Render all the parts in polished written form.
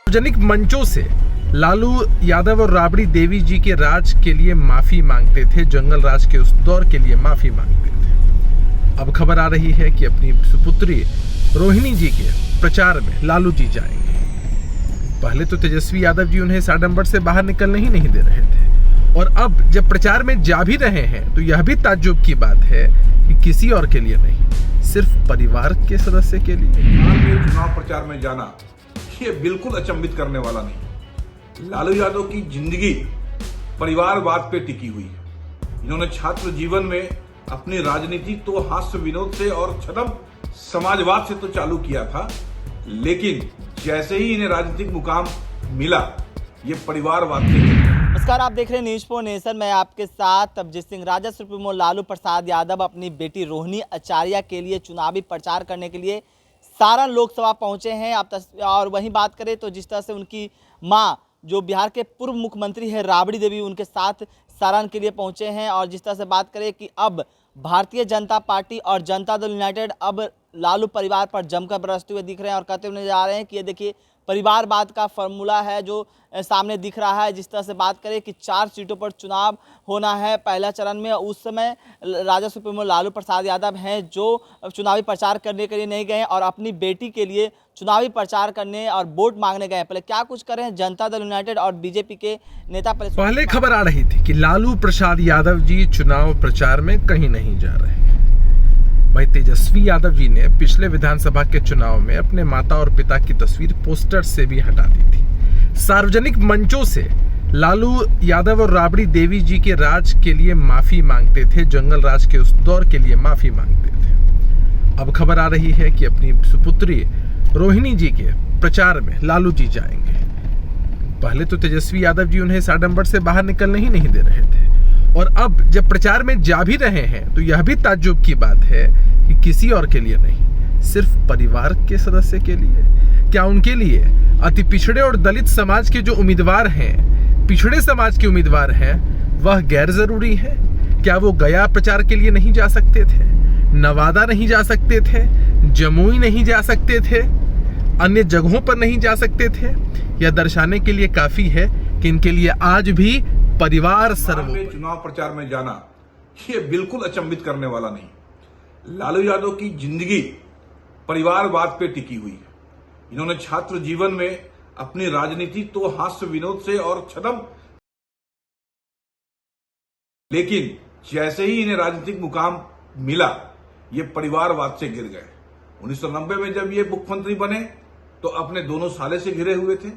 सार्वजनिक मंचों से लालू यादव और राबड़ी देवी जी के राज के लिए माफी मांगते थे, जंगल राज के उस दौर के लिए माफी मांगते थे। अब खबर आ रही है कि अपनी सुपुत्री रोहिणी जी के प्रचार में लालू जी जाएंगे। पहले तो तेजस्वी यादव जी उन्हें साडंबर से बाहर निकलने ही नहीं दे रहे थे, और अब जब प्रचार में जा भी रहे हैं तो यह भी ताज्जुब की बात है कि किसी और के लिए नहीं, सिर्फ परिवार के सदस्य के लिए चुनाव प्रचार में जाना ये बिल्कुल अचंभित करने वाला नहीं। लालू यादव की जिंदगी परिवारवाद पे टिकी हुई है। इन्होंने छात्र जीवन में अपनी राजनीति तो हास्य विनोद से और छदम समाजवाद से तो चालू किया था, लेकिन जैसे ही इन्हें राजनीतिक मुकाम मिला ये परिवारवाद से। नमस्कार, आप देख रहे हैं न्यूज फॉर नेशन। मैं आपके साथ अभिजीत सिंह। राजद सुप्रीमो लालू प्रसाद यादव अपनी बेटी रोहिणी आचार्य के लिए चुनावी प्रचार करने के लिए सारण लोकसभा पहुंचे हैं। और वहीं बात करें तो जिस तरह से उनकी मां जो बिहार के पूर्व मुख्यमंत्री है राबड़ी देवी, उनके साथ सारण के लिए पहुंचे हैं। और जिस तरह से बात करें कि अब भारतीय जनता पार्टी और जनता दल यूनाइटेड अब लालू परिवार पर जमकर बरसते हुए दिख रहे हैं और कहते हुए नजर आ रहे हैं कि ये देखिए परिवारवाद का फॉर्मूला है जो सामने दिख रहा है। जिस तरह से बात करें कि 4 सीटों पर चुनाव होना है पहला चरण में, उस समय राजद सुप्रीमो लालू प्रसाद यादव हैं जो चुनावी प्रचार करने के लिए नहीं गए और अपनी बेटी के लिए चुनावी प्रचार करने और वोट मांगने गए। पहले क्या कुछ कर रहे हैं जनता दल यूनाइटेड और बीजेपी के नेता। पहले खबर आ रही थी कि लालू प्रसाद यादव जी चुनाव प्रचार में कहीं नहीं जा रहे। भाई तेजस्वी यादव जी ने पिछले विधानसभा के चुनाव में अपने माता और पिता की तस्वीर पोस्टर से भी हटा दी थी। सार्वजनिक मंचों से लालू यादव और राबड़ी देवी जी के राज के लिए माफी मांगते थे, जंगल राज के उस दौर के लिए माफी मांगते थे। अब खबर आ रही है कि अपनी सुपुत्री रोहिणी जी के प्रचार में लालू जी जाएंगे। पहले तो तेजस्वी यादव जी उन्हें साडंबर से बाहर निकलने ही नहीं दे रहे थे, और अब जब प्रचार में जा भी रहे हैं तो यह भी ताज्जुब की बात है कि किसी और के लिए नहीं, सिर्फ परिवार के सदस्य के लिए। क्या उनके लिए अति पिछड़े और दलित समाज के जो उम्मीदवार हैं, पिछड़े समाज के उम्मीदवार हैं, वह गैर जरूरी है? क्या वो गया प्रचार के लिए नहीं जा सकते थे, नवादा नहीं जा सकते थे, जमुई नहीं जा सकते थे, अन्य जगहों पर नहीं जा सकते थे? यह दर्शाने के लिए काफी है कि इनके लिए आज भी परिवार सर्वोपरि। चुनाव प्रचार में जाना ये बिल्कुल अचंभित करने वाला नहीं। लालू यादव की जिंदगी परिवारवाद पे टिकी हुई है। इन्होंने छात्र जीवन में अपनी राजनीति तो हास्य विनोद से और छदम, लेकिन जैसे ही इन्हें राजनीतिक मुकाम मिला ये परिवारवाद से गिर गए। 1990 में जब ये मुख्यमंत्री बने तो अपने दोनों साले से घिरे हुए थे।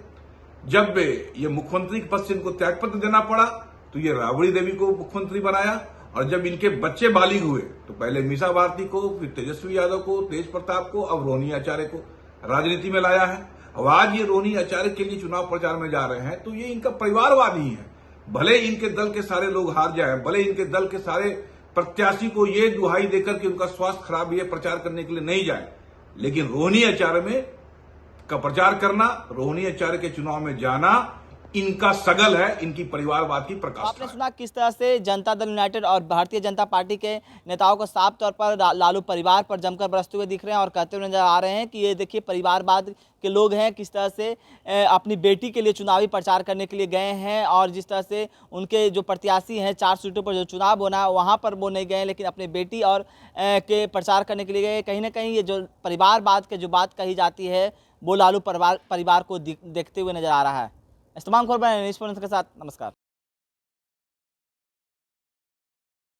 जब ये मुख्यमंत्री के पद से इनको त्यागपत्र देना पड़ा तो ये राबड़ी देवी को मुख्यमंत्री बनाया, और जब इनके बच्चे बालिग हुए तो पहले मीसा भारती को, फिर तेजस्वी यादव को, तेज प्रताप को, अब रोहिणी आचार्य को राजनीति में लाया है। अब आज ये रोहिणी आचार्य के लिए चुनाव प्रचार में जा रहे हैं तो ये इनका परिवारवाद ही है। भले इनके दल के सारे लोग हार जाए, भले इनके दल के सारे प्रत्याशी को ये दुहाई देकर कि उनका स्वास्थ्य खराब है प्रचार करने के लिए नहीं जाए, लेकिन रोहिणी आचार्य में का प्रचार करना, रोहिणी आचार्य के चुनाव में जाना इनका सगल है, इनकी परिवारवाद की प्रकाश। आपने सुना किस तरह से जनता दल यूनाइटेड और भारतीय जनता पार्टी के नेताओं को साफ तौर पर लालू परिवार पर जमकर बरसते हुए दिख रहे हैं और कहते हुए नजर आ रहे हैं कि ये देखिए परिवारवाद के लोग हैं, किस तरह से अपनी बेटी के लिए चुनावी प्रचार करने के लिए गए हैं। और जिस तरह से उनके जो प्रत्याशी हैं 4 सीटों पर जो चुनाव होना है वहाँ पर वो नहीं गए, लेकिन अपनी बेटी और के प्रचार करने के लिए गए। कहीं ना कहीं ये जो परिवारवाद की जो बात कही जाती है वो लालू परिवार को देखते हुए नजर आ रहा है। इस तमाम खबर न्यूज़ के साथ नमस्कार।